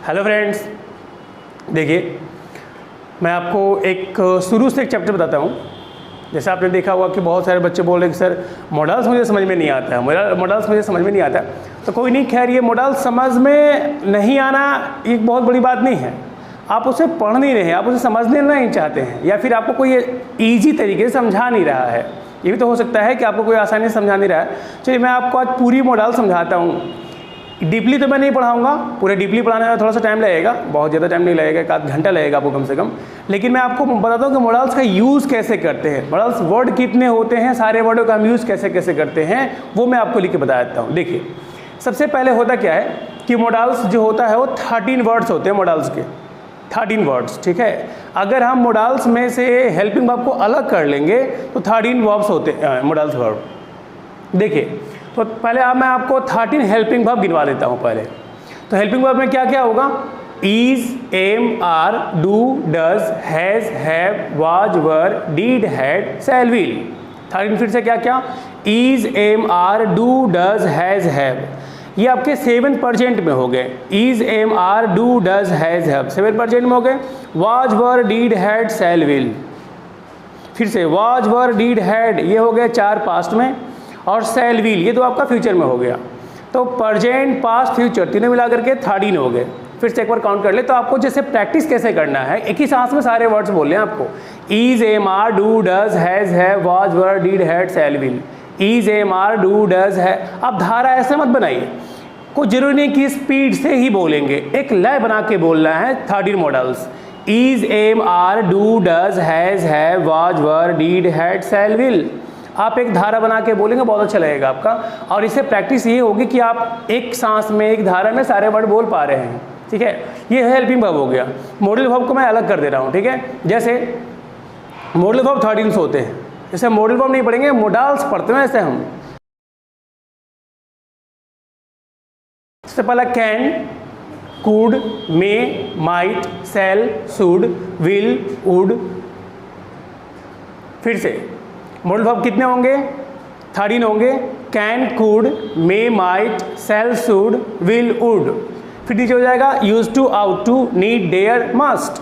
Hello friends, देखिए मैं आपको एक शुरू से एक चैप्टर बताता हूँ। जैसे आपने देखा होगा कि बहुत सारे बच्चे बोल रहे हैं कि सर मॉडल्स मुझे समझ में नहीं आता है, मॉडल्स मुझे समझ में नहीं आता। तो कोई नहीं, खैर ये मॉडल्स समझ में नहीं आना एक बहुत बड़ी बात नहीं है। आप उसे पढ़ नहीं रहे हैं, आप उसे समझने नहीं चाहते हैं, या फिर आपको कोई ईजी तरीके से समझा नहीं रहा है। ये भी तो हो सकता है कि आपको कोई आसानी से समझा नहीं रहा है। चलिए मैं आपको आज पूरी मॉडल समझाता हूँ। डीपली तो मैं नहीं पढ़ाऊंगा, पूरे डीपली पढ़ाने में थोड़ा सा टाइम लगेगा, बहुत ज़्यादा टाइम नहीं लगेगा, एक आध घंटा लगेगा आपको कम से कम। लेकिन मैं आपको बताता हूँ कि मॉडल्स का यूज़ कैसे करते हैं, मॉडल्स वर्ड कितने होते हैं, सारे वर्डों का हम यूज़ कैसे कैसे करते हैं, वो मैं आपको लिख के बता देता हूँ। देखिए सबसे पहले होता क्या है कि मॉडल्स जो होता है वो 13 वर्ड्स होते हैं, मॉडल्स के 13 वर्ड्स, ठीक है। अगर हम मॉडल्स में से हेल्पिंग वर्ब को अलग कर लेंगे तो 13 वर्ब्स होते हैं मॉडल्स वर्ब। देखिए तो पहले मैं आपको 13 हेल्पिंग वर्ब गिनवा देता हूँ पहले। तो हेल्पिंग वर्ब में क्या क्या होगा? Is, am, are, do, does, has, have, was, were, did, had, shall, will. 13 फिर से क्या क्या? Is, am, are, do, does, has, have. ये आपके 7% में हो गए। Is, am, are, do, does, has, have 7% में हो गए। Was, were, did, had, shall, will. फिर से वाज, वर, डीड, हैड ये हो गए 4 पास्ट में, और शैल, विल ये तो आपका फ्यूचर में हो गया। तो प्रेजेंट, पास्ट, फ्यूचर तीनों मिला करके 13 हो गए। फिर से एक बार काउंट कर ले। तो आपको जैसे प्रैक्टिस कैसे करना है, एक ही सांस में सारे वर्ड्स बोलने हैं आपको। Is, am, are, do, does, has, have, was, were, did, had, shall, will. Is, am, are, do, does, है। आप धारा ऐसे मत बनाइए, कोई जरूरी नहीं कि स्पीड से ही बोलेंगे, एक लय बना के बोलना है। 13 modals is, am, are, do, does, has, have, was, were, did, had, shall, will. आप एक धारा बना के बोलेंगे, बहुत अच्छा लगेगा आपका। और इससे प्रैक्टिस ये होगी कि आप एक सांस में, एक धारा में सारे वर्ड बोल पा रहे हैं, ठीक है। ये हेल्पिंग वर्ब हो गया। मॉडल वर्ब को मैं अलग कर दे रहा हूँ, ठीक है। जैसे मॉडल वर्ब 13 होते हैं, जैसे मॉडल वर्ब नहीं पढ़ेंगे, मॉडल्स पढ़ते हैं। ऐसे हम सबसे पहला can, could, may, might, shall, should, will, would. फिर से मॉडल वर्ब कितने होंगे? 13 होंगे। Can, could, may, might, shall, should, will, would. फिर नीचे हो जाएगा use to, ought to, need, dare, must.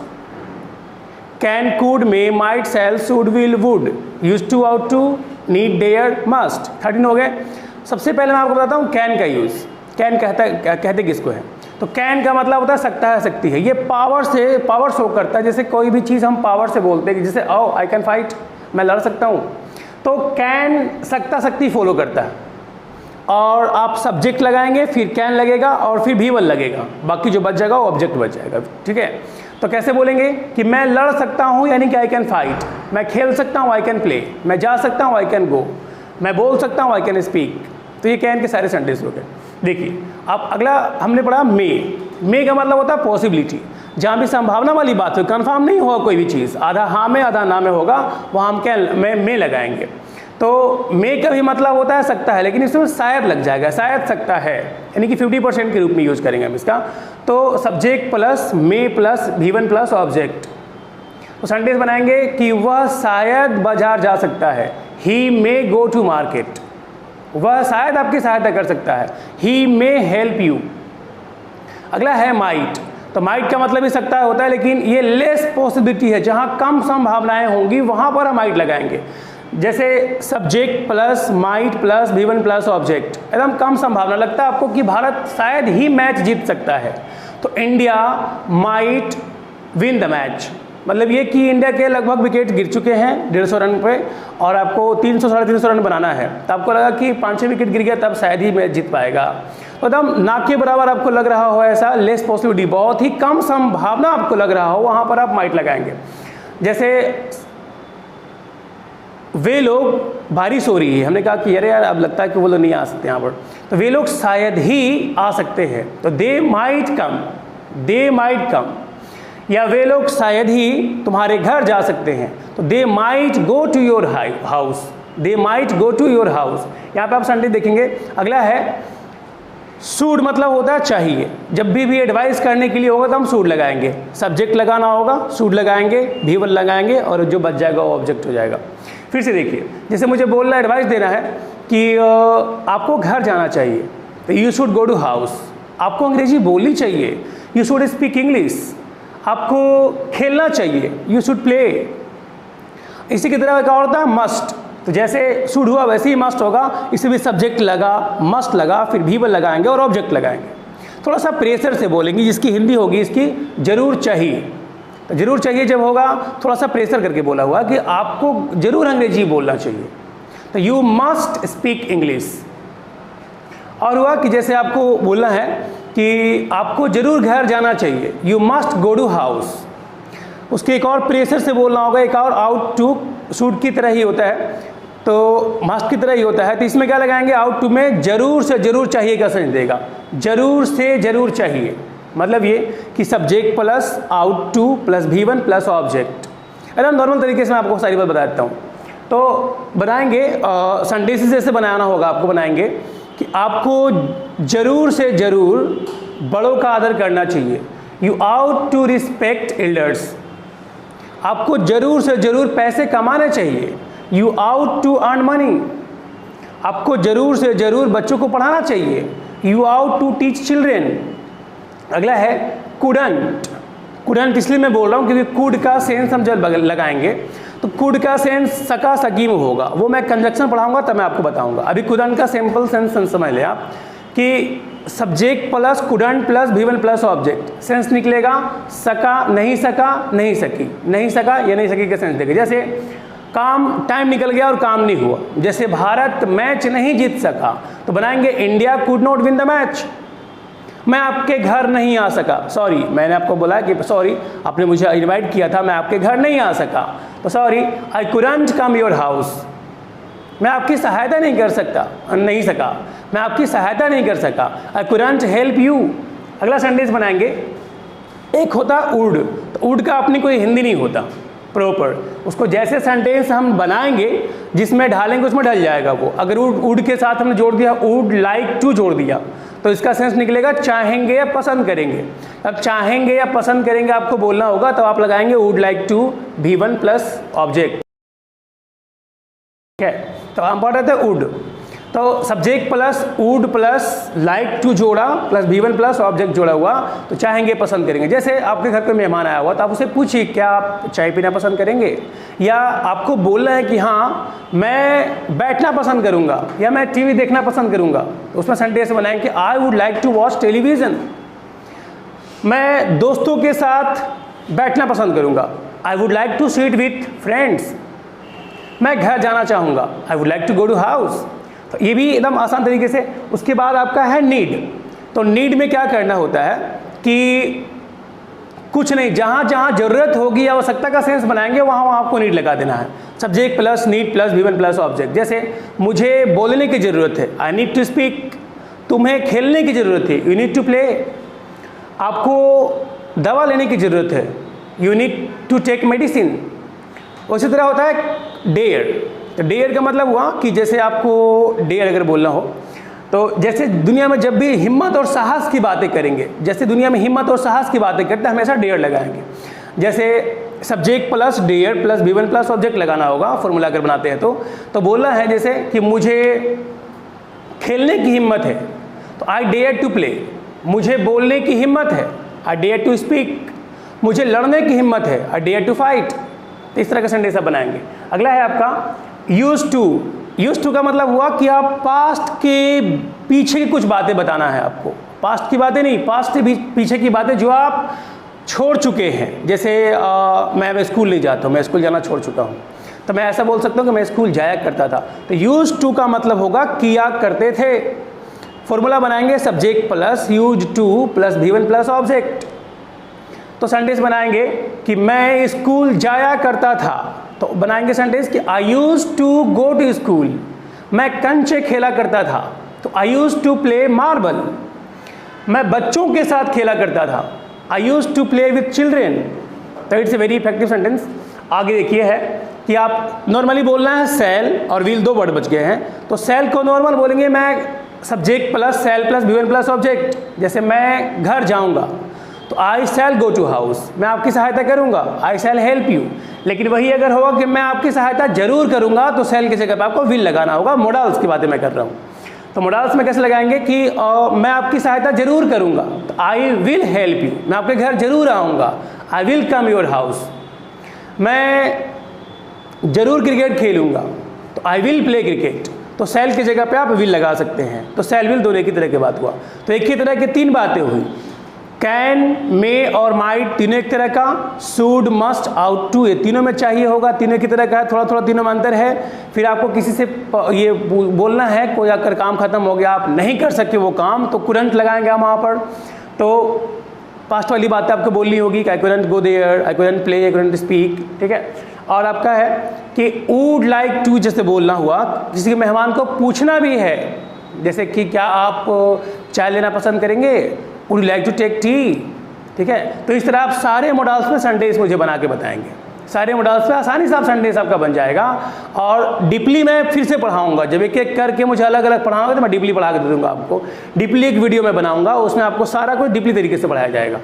Can, could, may, might, shall, should, will, would. Use to, ought to, need, dare, must. 13 हो गए। सबसे पहले मैं आपको बताता हूँ कैन का यूज़। कैन कहते किसको है? तो कैन का मतलब होता है सकता है, सकती है। ये पावर शो करता है। जैसे कोई भी चीज़ हम पावर से बोलते हैं, जैसे ओ आई कैन फाइट, मैं लड़ सकता हूँ। तो कैन सकता शक्ति फॉलो करता है। और आप सब्जेक्ट लगाएंगे, फिर कैन लगेगा, और फिर भी वन लगेगा, बाकी जो बच जाएगा वो ऑब्जेक्ट बच जाएगा, ठीक है। तो कैसे बोलेंगे कि मैं लड़ सकता हूँ, यानी कि आई कैन फाइट। मैं खेल सकता हूँ, आई कैन प्ले। मैं जा सकता हूँ, आई कैन गो। मैं बोल सकता हूँ, आई कैन स्पीक। तो ये कैन के सारे सेंटेंस हो गए। देखिए अब अगला हमने पढ़ा मे का मतलब होता है पॉसिबिलिटी। जहाँ भी संभावना वाली बात हो, कंफर्म नहीं होगा कोई भी चीज़, आधा हाँ में आधा ना में होगा, वहाँ हम क्या में लगाएंगे। तो मे का भी मतलब होता है सकता है, लेकिन इसमें शायद लग जाएगा, शायद सकता है, यानी कि 50% के रूप में यूज करेंगे हम इसका। तो सब्जेक्ट प्लस मे प्लस V1 प्लस ऑब्जेक्ट। तो सेंटेंस बनाएंगे कि वह शायद बाजार जा सकता है। ही मे गो टू मार्केट। वह शायद आपकी सहायता कर सकता है। ही मे हेल्प यू। अगला है माइट। तो माइट का मतलब भी सकता है होता है, लेकिन ये लेस पॉसिबिलिटी है, जहाँ कम संभावनाएं होंगी वहाँ पर हम माइट लगाएंगे। जैसे subject plus might plus V1 plus object, एकदम कम संभावना, लगता है आपको कि भारत शायद ही मैच जीत सकता है। तो India might win the match, मतलब ये कि इंडिया के लगभग विकेट गिर चुके हैं 150 रन पे, और आपको 300 साढ़े 300 रन बनाना है। तो आपको लगा कि 5-6 विकेट गिर गया, तब शायद ही मैच जीत पाएगा। तो एकदम ना के बराबर आपको लग रहा हो, ऐसा लेस पॉसिबिलिटी, बहुत ही कम संभावना आपको लग रहा हो, वहाँ पर आप माइट लगाएंगे। जैसे वे लोग, बारिश हो रही है, हमने कहा कि अरे यार अब लगता है कि वो लोग नहीं आ सकते यहाँ पर, तो वे लोग शायद ही आ सकते हैं। तो they might come, they might come. या वे लोग शायद ही तुम्हारे घर जा सकते हैं, तो they might go to your house. They might go to your house. यहाँ पे आप सेंटेंस देखेंगे। अगला है शुड, मतलब होता है चाहिए। जब भी एडवाइस करने के लिए होगा तो हम शुड लगाएंगे। सब्जेक्ट लगाना होगा, शुड लगाएंगे, V1 लगाएंगे, और जो बच जाएगा वो ऑब्जेक्ट हो जाएगा। फिर से देखिए, जैसे मुझे बोलना, एडवाइस देना है कि आपको घर जाना चाहिए, तो you should go to house. आपको अंग्रेजी बोलनी चाहिए, यू शुड स्पीक इंग्लिश, आपको खेलना चाहिए, यू शुड प्ले। इसी की तरह क्या होता है मस्ट, तो जैसे शुड हुआ वैसे ही मस्ट होगा, इसे भी सब्जेक्ट लगा, मस्ट लगा, फिर भी लगाएंगे और ऑब्जेक्ट लगाएंगे। थोड़ा सा प्रेशर से बोलेंगे, जिसकी हिंदी होगी इसकी जरूर चाहिए। तो जरूर चाहिए जब होगा थोड़ा सा प्रेशर करके बोला हुआ कि आपको जरूर अंग्रेजी बोलना चाहिए, तो यू मस्ट स्पीक इंग्लिश। और हुआ कि जैसे आपको बोलना है कि आपको जरूर घर जाना चाहिए, you must go to house. उसके एक और प्रेशर से बोलना होगा, एक और आउट टू, शुड की तरह ही होता है, तो मस्ट की तरह ही होता है। तो इसमें क्या लगाएंगे, आउट टू में जरूर से जरूर चाहिए का सेंस देगा, जरूर से जरूर चाहिए, मतलब ये कि subject plus out two plus V1 plus object. एकदम नॉर्मल तरीके से मैं आपको सारी बात बता देता हूँ। तो बनाएंगे सेंटेंसेस जैसे बनाना होगा आपको, बनाएंगे कि आपको जरूर से जरूर बड़ों का आदर करना चाहिए, you ought to respect elders. आपको जरूर से जरूर पैसे कमाने चाहिए, you ought to earn money. आपको जरूर से जरूर बच्चों को पढ़ाना चाहिए, you ought to teach children. अगला है कुडंट। कुडंट इसलिए मैं बोल रहा हूँ क्योंकि कुड का सेंस हम जब लगाएंगे तो कुड का सेंस सका सकी में होगा, वो मैं कंजक्शन पढ़ाऊंगा तब मैं आपको बताऊंगा। अभी कुडंट का सिंपल सेंस समझ लें आप कि subject plus couldn't plus V1 plus object, sense निकलेगा सका नहीं सका नहीं सकी, नहीं सका या नहीं सकी का सेंस देगा। जैसे काम, टाइम निकल गया और काम नहीं हुआ। जैसे भारत मैच नहीं जीत सका तो बनाएंगे India could not win the match. मैं आपके घर नहीं आ सका, सॉरी, मैंने आपको बोला कि सॉरी, आपने मुझे इनवाइट किया था, मैं आपके घर नहीं आ सका, तो sorry I couldn't come your house. मैं आपकी सहायता नहीं कर सकता, नहीं सका, मैं आपकी सहायता नहीं कर सका, आई कुडंट हेल्प यू। अगला सेंटेंस बनाएंगे, एक होता उड, तो उड का अपनी कोई हिंदी नहीं होता प्रॉपर, उसको जैसे सेंटेंस हम बनाएंगे जिसमें ढालेंगे उसमें ढल जाएगा वो। अगर उड के साथ हमने जोड़ दिया, वुड लाइक टू जोड़ दिया, तो इसका सेंस निकलेगा चाहेंगे या पसंद करेंगे। अब चाहेंगे या पसंद करेंगे आपको बोलना होगा, तो आप लगाएंगे would like to V1 plus object. ठीक है, तो हम पढ़ रहे थे वुड, तो subject plus would plus like to जोड़ा प्लस V1 प्लस ऑब्जेक्ट जोड़ा हुआ, तो चाहेंगे पसंद करेंगे। जैसे आपके घर कोई मेहमान आया हुआ तो आप उसे पूछिए क्या आप चाय पीना पसंद करेंगे, या आपको बोलना है कि हाँ मैं बैठना पसंद करूँगा या मैं TV देखना पसंद करूँगा, तो उसमें सेंटेंस बनाएंगे कि I would like to watch television. मैं दोस्तों के साथ बैठना पसंद करूँगा, I would like to seat with friends. मैं घर जाना चाहूँगा, I would like to go to house. तो ये भी एकदम आसान तरीके से। उसके बाद आपका है नीड, तो नीड में क्या करना होता है कि कुछ नहीं, जहाँ जहाँ ज़रूरत होगी या आवश्यकता का सेंस बनाएंगे वहाँ वहाँ आपको नीड लगा देना है। Subject plus need plus V1 plus object. जैसे मुझे बोलने की ज़रूरत है, आई नीड टू स्पीक। तुम्हें खेलने की ज़रूरत है, यू नीड टू प्ले। आपको दवा लेने की ज़रूरत है, you need to take medicine. उसी तरह होता है डेयर, तो डेयर का मतलब हुआ कि जैसे आपको डेयर अगर बोलना हो, तो जैसे दुनिया में जब भी हिम्मत और साहस की बातें करेंगे, जैसे दुनिया में हिम्मत और साहस की बातें करते हैं हमेशा डेयर लगाएंगे। जैसे subject plus dare plus V1 plus object लगाना होगा फॉर्मूला अगर बनाते हैं तो बोलना है जैसे कि मुझे खेलने की हिम्मत है, तो आई डेयर टू प्ले। मुझे बोलने की हिम्मत है, आई डेयर टू स्पीक। मुझे लड़ने की हिम्मत है, आई डेयर टू फाइट। तो इस तरह का सेंटेंस आप बनाएंगे। अगला है आपका यूज टू। यूज टू का मतलब हुआ कि आप पास्ट के पीछे की कुछ बातें बताना है आपको। पास्ट की बातें नहीं, पास्ट के पीछे की बातें जो आप छोड़ चुके हैं। जैसे मैं स्कूल नहीं जाता हूँ, मैं स्कूल जाना छोड़ चुका हूँ, तो मैं ऐसा बोल सकता हूँ कि मैं स्कूल जाया करता था। तो यूज टू का मतलब होगा किया करते थे। फॉर्मूला बनाएंगे subject plus use two plus V1 plus object. तो सेंटेंस बनाएंगे कि मैं स्कूल जाया करता था, तो बनाएंगे सेंटेंस कि I use to go to school. मैं कंचे खेला करता था, तो I use to play marble. मैं बच्चों के साथ खेला करता था, I use to play with children. तो it's a very effective sentence. आगे देखिए है कि आप नॉर्मली बोलना है सेल और व्हील, दो वर्ड बच गए हैं। तो सेल को नॉर्मल बोलेंगे मैं subject plus sell plus V1 plus object. जैसे मैं घर जाऊंगा, तो आई शैल गो टू हाउस, मैं आपकी सहायता करूंगा, आई शैल हेल्प यू। लेकिन वही अगर होगा कि मैं आपकी सहायता जरूर करूंगा, तो सेल की जगह पर आपको विल लगाना होगा। मॉडल्स की बातें मैं कर रहा हूँ। तो मोडाल्स में कैसे लगाएंगे कि मैं आपकी सहायता जरूर करूँगा, तो आई विल हेल्प यू, मैं आपके घर जरूर आऊँगा, I will come your house. मैं जरूर क्रिकेट खेलूँगा, तो आई विल प्ले क्रिकेट। तो शैल की जगह पे आप विल लगा सकते हैं। तो शैल विल दोनों की तरह की बात हुआ। तो एक ही तरह की 3 बातें हुई, कैन, मे और माइट तीनों एक तरह का, शुड, मस्ट, आउट टू ये तीनों में चाहिए होगा, तीनों की तरह का है, थोड़ा थोड़ा तीनों में अंतर है। फिर आपको किसी से ये बोलना है कोई अगर काम खत्म हो गया, आप नहीं कर सकते वो काम, तो कुरंट लगाएंगे हम वहाँ पर। तो पास्ट वाली बातें आपको बोलनी होगी कि I couldn't go there, I couldn't play, I couldn't speak, ठीक है। और आपका है कि वुड लाइक टू, जैसे बोलना हुआ, किसी के मेहमान को पूछना भी है, जैसे कि क्या आप चाय लेना पसंद करेंगे, would you like to take tea, ठीक है। तो इस तरह आप सारे मॉडल्स में संडेज मुझे बना के बताएंगे, सारे मॉडल्स पे आसानी से आप संडेज आपका बन जाएगा। और डीपली मैं फिर से पढ़ाऊंगा, जब एक एक करके मुझे अलग अलग पढ़ाऊंगा तो मैं डीपली पढ़ा के दे दूंगा आपको। डीपली एक वीडियो में बनाऊंगा, उसमें आपको सारा कुछ डीपली तरीके से पढ़ाया जाएगा।